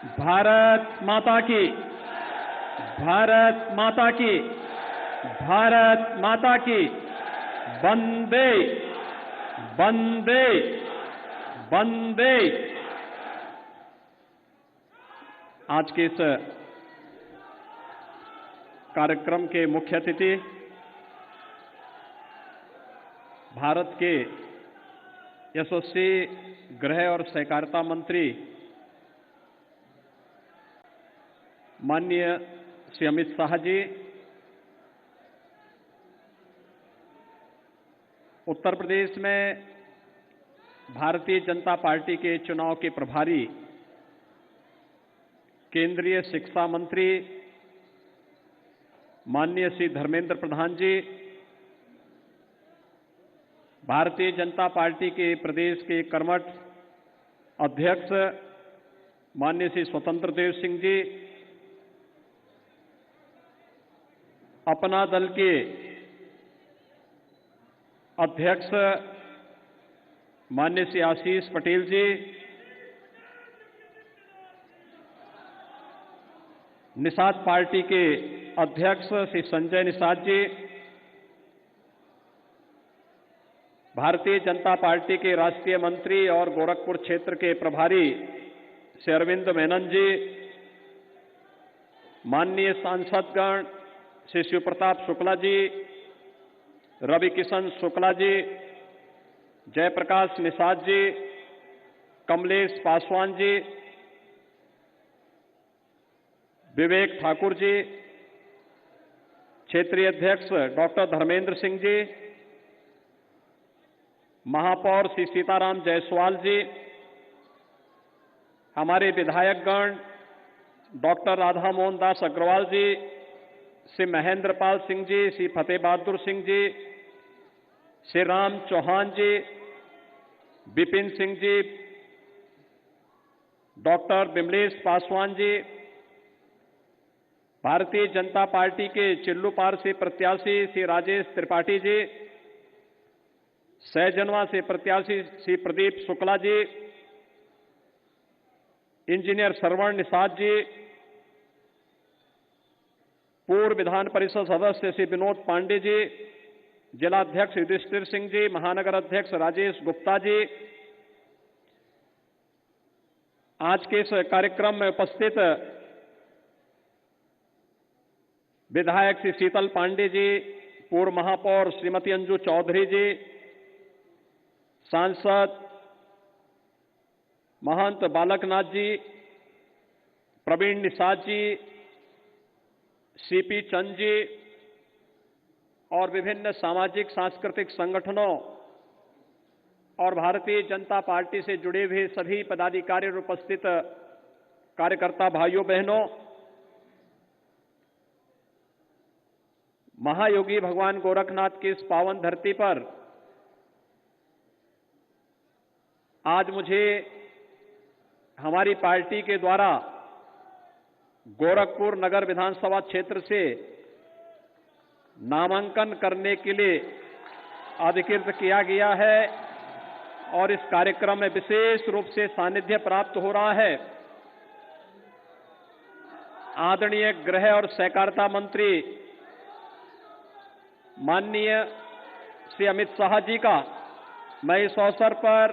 भारत माता की, भारत माता की, भारत माता की। वंदे वंदे वंदे। आज के इस कार्यक्रम के मुख्य अतिथि भारत के यशस्वी गृह और सहकारिता मंत्री माननीय श्री अमित शाह जी, उत्तर प्रदेश में भारतीय जनता पार्टी के चुनाव के प्रभारी केंद्रीय शिक्षा मंत्री माननीय श्री धर्मेंद्र प्रधान जी, भारतीय जनता पार्टी के प्रदेश के कर्मठ अध्यक्ष माननीय श्री स्वतंत्र देव सिंह जी, अपना दल के अध्यक्ष माननीय श्री आशीष पटेल जी, निषाद पार्टी के अध्यक्ष श्री संजय निषाद जी, भारतीय जनता पार्टी के राष्ट्रीय मंत्री और गोरखपुर क्षेत्र के प्रभारी श्री अरविंद मेनन जी, माननीय सांसदगण श्री शिव प्रताप शुक्ला जी, रवि किशन शुक्ला जी, जयप्रकाश निषाद जी, कमलेश पासवान जी, विवेक ठाकुर जी, क्षेत्रीय अध्यक्ष डॉक्टर धर्मेंद्र सिंह जी, महापौर श्री सीताराम जायसवाल जी, हमारे विधायकगण डॉक्टर राधा मोहन दास अग्रवाल जी, श्री महेंद्र पाल सिंह जी, श्री फतेह बहादुर सिंह जी, श्री राम चौहान जी, विपिन सिंह जी, डॉक्टर विमलेश पासवान जी, भारतीय जनता पार्टी के चिल्लूपार से प्रत्याशी श्री राजेश त्रिपाठी जी, सहजनवा से प्रत्याशी श्री प्रदीप शुक्ला जी, इंजीनियर श्रवण निषाद जी, पूर्व विधान परिषद सदस्य श्री विनोद पांडे जी, जिलाध्यक्ष युधिष्ठिर सिंह जी, महानगर अध्यक्ष राजेश गुप्ता जी, आज के इस कार्यक्रम में उपस्थित विधायक श्री शीतल पांडे जी, पूर्व महापौर श्रीमती अंजू चौधरी जी, सांसद महंत बालकनाथ जी, प्रवीण निषाद जी, सीपी चंद जी और विभिन्न सामाजिक सांस्कृतिक संगठनों और भारतीय जनता पार्टी से जुड़े हुए सभी पदाधिकारी और उपस्थित कार्यकर्ता भाइयों बहनों, महायोगी भगवान गोरखनाथ की इस पावन धरती पर आज मुझे हमारी पार्टी के द्वारा गोरखपुर नगर विधानसभा क्षेत्र से नामांकन करने के लिए अधिकृत किया गया है और इस कार्यक्रम में विशेष रूप से सानिध्य प्राप्त हो रहा है आदरणीय गृह और सहकारिता मंत्री माननीय श्री अमित शाह जी का। मैं इस अवसर पर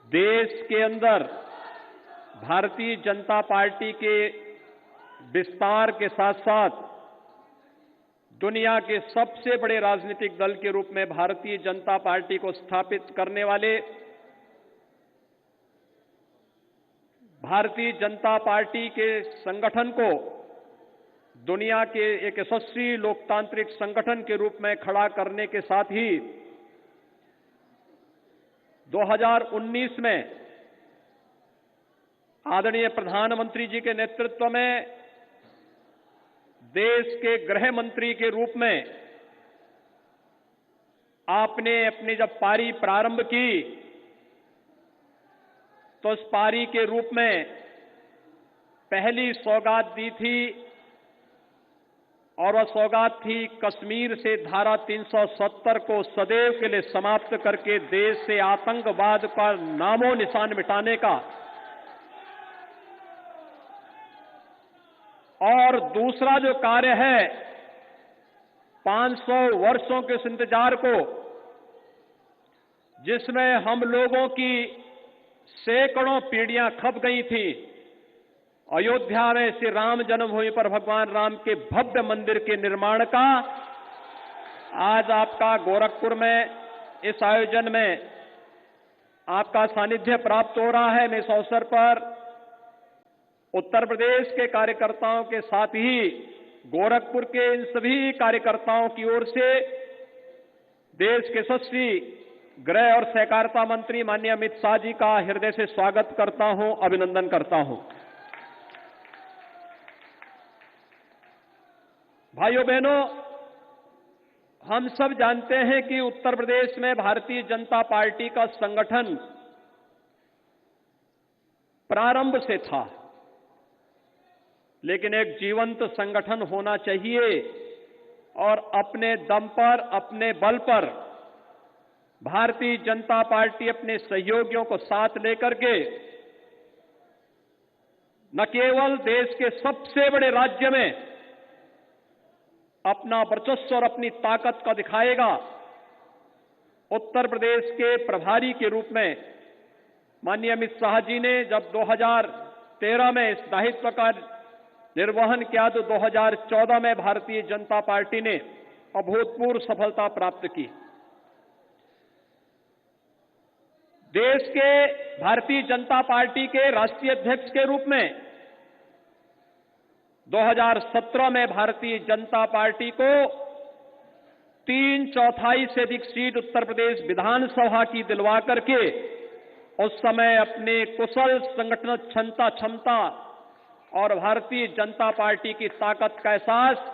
देश के अंदर भारतीय जनता पार्टी के विस्तार के साथ साथ दुनिया के सबसे बड़े राजनीतिक दल के रूप में भारतीय जनता पार्टी को स्थापित करने वाले भारतीय जनता पार्टी के संगठन को दुनिया के एक यशस्वी लोकतांत्रिक संगठन के रूप में खड़ा करने के साथ ही 2019 में आदरणीय प्रधानमंत्री जी के नेतृत्व में देश के गृह मंत्री के रूप में आपने अपनी जब पारी प्रारंभ की तो उस पारी के रूप में पहली सौगात दी थी और वह सौगात थी कश्मीर से धारा 370 को सदैव के लिए समाप्त करके देश से आतंकवाद का नामो निशान मिटाने का और दूसरा जो कार्य है 500 वर्षों के इस इंतजार को, जिसमें हम लोगों की सैकड़ों पीढ़ियां खप गई थी, अयोध्या में श्री राम जन्मभूमि पर भगवान राम के भव्य मंदिर के निर्माण का आज आपका गोरखपुर में इस आयोजन में आपका सानिध्य प्राप्त हो रहा है। मैं इस अवसर पर उत्तर प्रदेश के कार्यकर्ताओं के साथ ही गोरखपुर के इन सभी कार्यकर्ताओं की ओर से देश के यशस्वी गृह और सहकारिता मंत्री माननीय अमित शाह जी का हृदय से स्वागत करता हूं, अभिनंदन करता हूं। भाइयों बहनों, हम सब जानते हैं कि उत्तर प्रदेश में भारतीय जनता पार्टी का संगठन प्रारंभ से था, लेकिन एक जीवंत संगठन होना चाहिए और अपने दम पर, अपने बल पर भारतीय जनता पार्टी अपने सहयोगियों को साथ लेकर के न केवल देश के सबसे बड़े राज्य में अपना वर्चस्व और अपनी ताकत का दिखाएगा, उत्तर प्रदेश के प्रभारी के रूप में माननीय अमित शाह जी ने जब 2013 में इस दायित्व का निर्वहन किया तो 2014 में भारतीय जनता पार्टी ने अभूतपूर्व सफलता प्राप्त की। देश के भारतीय जनता पार्टी के राष्ट्रीय अध्यक्ष के रूप में 2017 में भारतीय जनता पार्टी को 3/4 से अधिक सीट उत्तर प्रदेश विधानसभा की दिलवा करके उस समय अपने कुशल संगठन क्षमता और भारतीय जनता पार्टी की ताकत का एहसास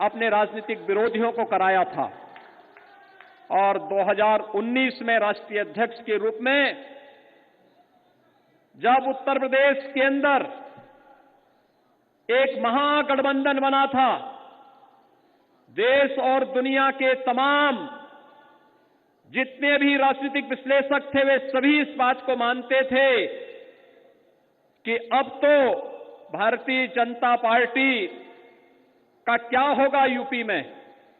अपने राजनीतिक विरोधियों को कराया था। और 2019 में राष्ट्रीय अध्यक्ष के रूप में जब उत्तर प्रदेश के अंदर एक महागठबंधन बना था, देश और दुनिया के तमाम जितने भी राजनीतिक विश्लेषक थे वे सभी इस बात को मानते थे कि अब तो भारतीय जनता पार्टी का क्या होगा यूपी में।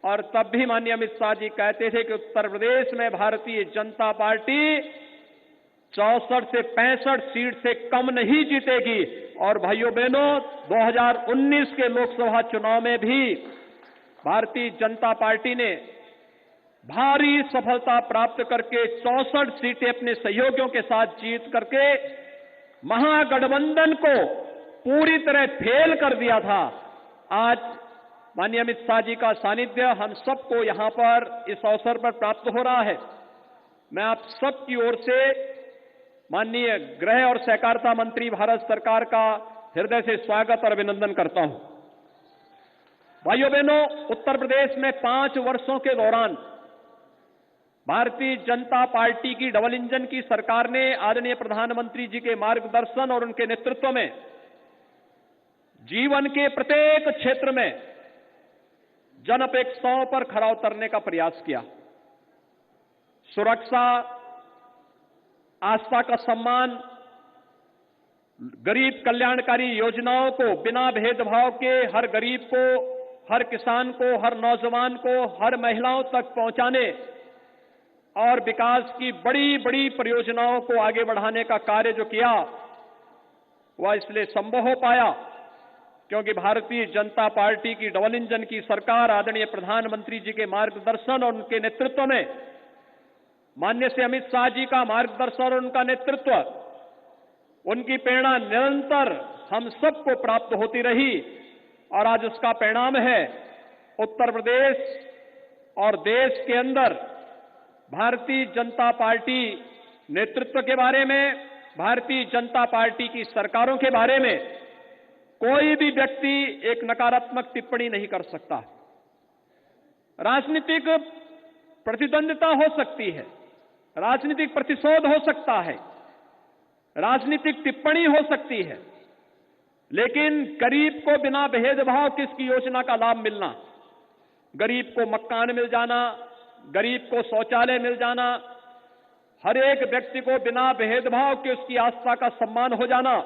और तब भी माननीय अमित शाह जी कहते थे कि उत्तर प्रदेश में भारतीय जनता पार्टी 64 से 65 सीट से कम नहीं जीतेगी। और भाइयों बहनों, 2019 के लोकसभा चुनाव में भी भारतीय जनता पार्टी ने भारी सफलता प्राप्त करके 64 सीटें अपने सहयोगियों के साथ जीत करके महागठबंधन को पूरी तरह फेल कर दिया था। आज माननीय अमित शाह जी का सानिध्य हम सबको यहां पर इस अवसर पर प्राप्त हो रहा है। मैं आप सबकी ओर से माननीय गृह और सहकारिता मंत्री भारत सरकार का हृदय से स्वागत और अभिनंदन करता हूं। भाइयों बहनों, उत्तर प्रदेश में 5 वर्षों के दौरान भारतीय जनता पार्टी की डबल इंजन की सरकार ने आदरणीय प्रधानमंत्री जी के मार्गदर्शन और उनके नेतृत्व में जीवन के प्रत्येक क्षेत्र में जन अपेक्षाओं पर खरा उतरने का प्रयास किया। सुरक्षा, आस्था का सम्मान, गरीब कल्याणकारी योजनाओं को बिना भेदभाव के हर गरीब को, हर किसान को, हर नौजवान को, हर महिलाओं तक पहुंचाने और विकास की बड़ी बड़ी परियोजनाओं को आगे बढ़ाने का कार्य जो किया वह इसलिए संभव हो पाया क्योंकि भारतीय जनता पार्टी की डबल इंजन की सरकार आदरणीय प्रधानमंत्री जी के मार्गदर्शन और उनके नेतृत्व में, माननीय श्री अमित शाह जी का मार्गदर्शन और उनका नेतृत्व, उनकी प्रेरणा निरंतर हम सबको प्राप्त होती रही और आज उसका परिणाम है उत्तर प्रदेश और देश के अंदर भारतीय जनता पार्टी नेतृत्व के बारे में, भारतीय जनता पार्टी की सरकारों के बारे में कोई भी व्यक्ति एक नकारात्मक टिप्पणी नहीं कर सकता। राजनीतिक प्रतिद्वंद्विता हो सकती है, राजनीतिक प्रतिशोध हो सकता है, राजनीतिक टिप्पणी हो सकती है, लेकिन गरीब को बिना भेदभाव किसकी योजना का लाभ मिलना, गरीब को मकान मिल जाना, गरीब को शौचालय मिल जाना, हर एक व्यक्ति को बिना भेदभाव के उसकी आस्था का सम्मान हो जाना,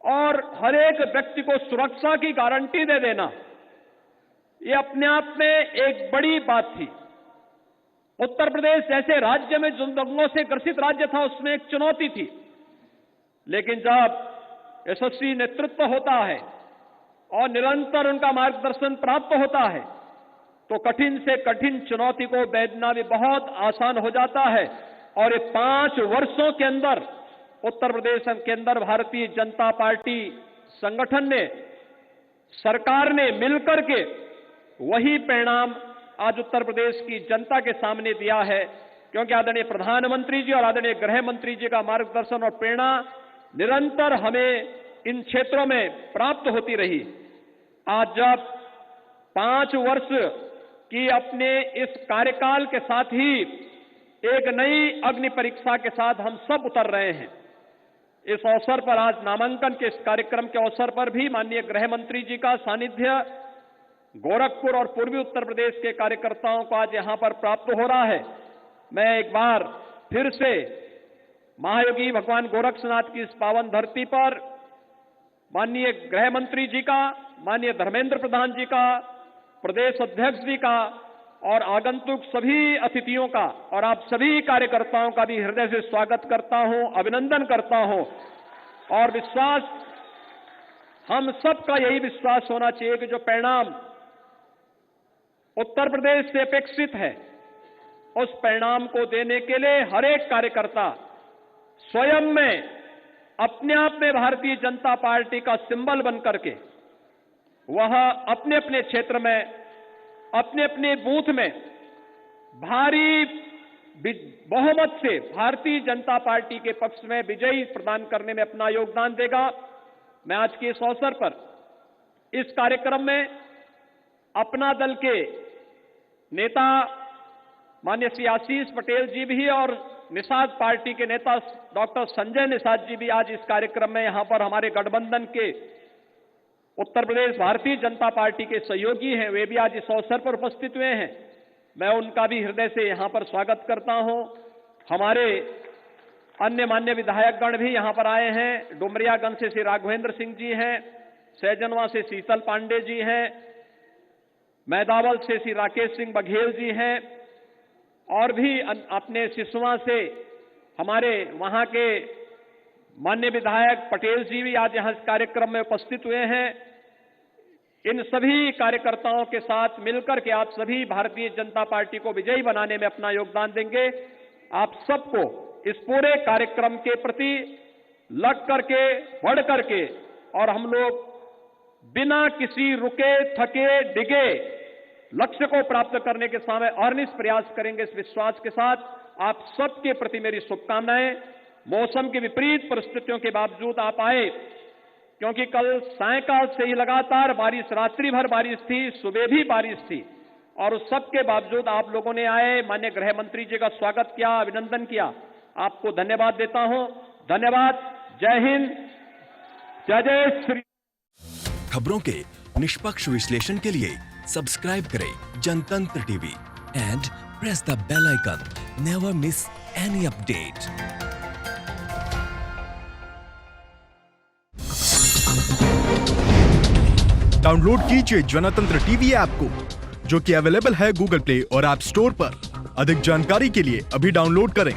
और हर एक व्यक्ति को सुरक्षा की गारंटी दे देना, ये अपने आप में एक बड़ी बात थी। उत्तर प्रदेश जैसे राज्य में जो दंगों से ग्रसित राज्य था, उसमें एक चुनौती थी। लेकिन जब यशस्वी नेतृत्व होता है और निरंतर उनका मार्गदर्शन प्राप्त होता है, तो कठिन से कठिन चुनौती को भेदना भी बहुत आसान हो जाता है। और ये 5 वर्षों के अंदर उत्तर प्रदेश के अंदर भारतीय जनता पार्टी संगठन ने, सरकार ने मिलकर के वही परिणाम आज उत्तर प्रदेश की जनता के सामने दिया है। क्योंकि आदरणीय प्रधानमंत्री जी और आदरणीय गृह मंत्री जी का मार्गदर्शन और प्रेरणा निरंतर हमें इन क्षेत्रों में प्राप्त होती रही। आज जब 5 वर्ष की अपने इस कार्यकाल के साथ ही एक नई अग्नि परीक्षा के साथ हम सब उतर रहे हैं, इस अवसर पर आज नामांकन के इस कार्यक्रम के अवसर पर भी माननीय गृह मंत्री जी का सानिध्य गोरखपुर और पूर्वी उत्तर प्रदेश के कार्यकर्ताओं को आज यहां पर प्राप्त हो रहा है। मैं एक बार फिर से महायोगी भगवान गोरक्षनाथ की इस पावन धरती पर माननीय गृह मंत्री जी का, माननीय धर्मेंद्र प्रधान जी का, प्रदेश अध्यक्ष जी का और आगंतुक सभी अतिथियों का और आप सभी कार्यकर्ताओं का भी हृदय से स्वागत करता हूं, अभिनंदन करता हूं। और विश्वास, हम सबका यही विश्वास होना चाहिए कि जो परिणाम उत्तर प्रदेश से अपेक्षित है, उस परिणाम को देने के लिए हर एक कार्यकर्ता स्वयं में अपने आप में भारतीय जनता पार्टी का सिंबल बनकर के वह अपने अपने क्षेत्र में, अपने अपने बूथ में भारी बहुमत से भारतीय जनता पार्टी के पक्ष में विजयी प्रदान करने में अपना योगदान देगा। मैं आज के इस अवसर पर इस कार्यक्रम में अपना दल के नेता माननीय श्री आशीष पटेल जी भी और निषाद पार्टी के नेता डॉक्टर संजय निषाद जी भी आज इस कार्यक्रम में यहां पर हमारे गठबंधन के उत्तर प्रदेश भारतीय जनता पार्टी के सहयोगी हैं, वे भी आज इस अवसर पर उपस्थित हुए हैं। मैं उनका भी हृदय से यहां पर स्वागत करता हूं। हमारे अन्य मान्य विधायकगण भी यहां पर आए हैं। डुमरियागंज से श्री राघवेंद्र सिंह जी हैं, सैजनवा से शीतल पांडे जी हैं, मैदावल से श्री राकेश सिंह बघेल जी हैं और भी अपने सिसवा से हमारे वहां के माननीय विधायक पटेल जी भी आज यहां इस कार्यक्रम में उपस्थित हुए हैं। इन सभी कार्यकर्ताओं के साथ मिलकर के आप सभी भारतीय जनता पार्टी को विजयी बनाने में अपना योगदान देंगे। आप सबको इस पूरे कार्यक्रम के प्रति लग करके, बढ़ करके और हम लोग बिना किसी रुके थके डिगे लक्ष्य को प्राप्त करने के समय अहर्निश प्रयास करेंगे। इस विश्वास के साथ आप सबके प्रति मेरी शुभकामनाएं। मौसम की विपरीत परिस्थितियों के बावजूद आप आए, क्योंकि कल सायंकाल से ही लगातार बारिश, रात्रि भर बारिश थी, सुबह भी बारिश थी और उस सब के बावजूद आप लोगों ने आए, माननीय गृह मंत्री जी का स्वागत किया, अभिनंदन किया। आपको धन्यवाद देता हूं। धन्यवाद। जय हिंद, जय जय श्री। खबरों के निष्पक्ष विश्लेषण के लिए सब्सक्राइब करें Jantantra TV and press the bell icon. Never miss any update. Download कीजिए जनतंत्र टीवी ऐप को, जो कि अवेलेबल है गूगल प्ले और ऐप स्टोर पर। अधिक जानकारी के लिए अभी डाउनलोड करें।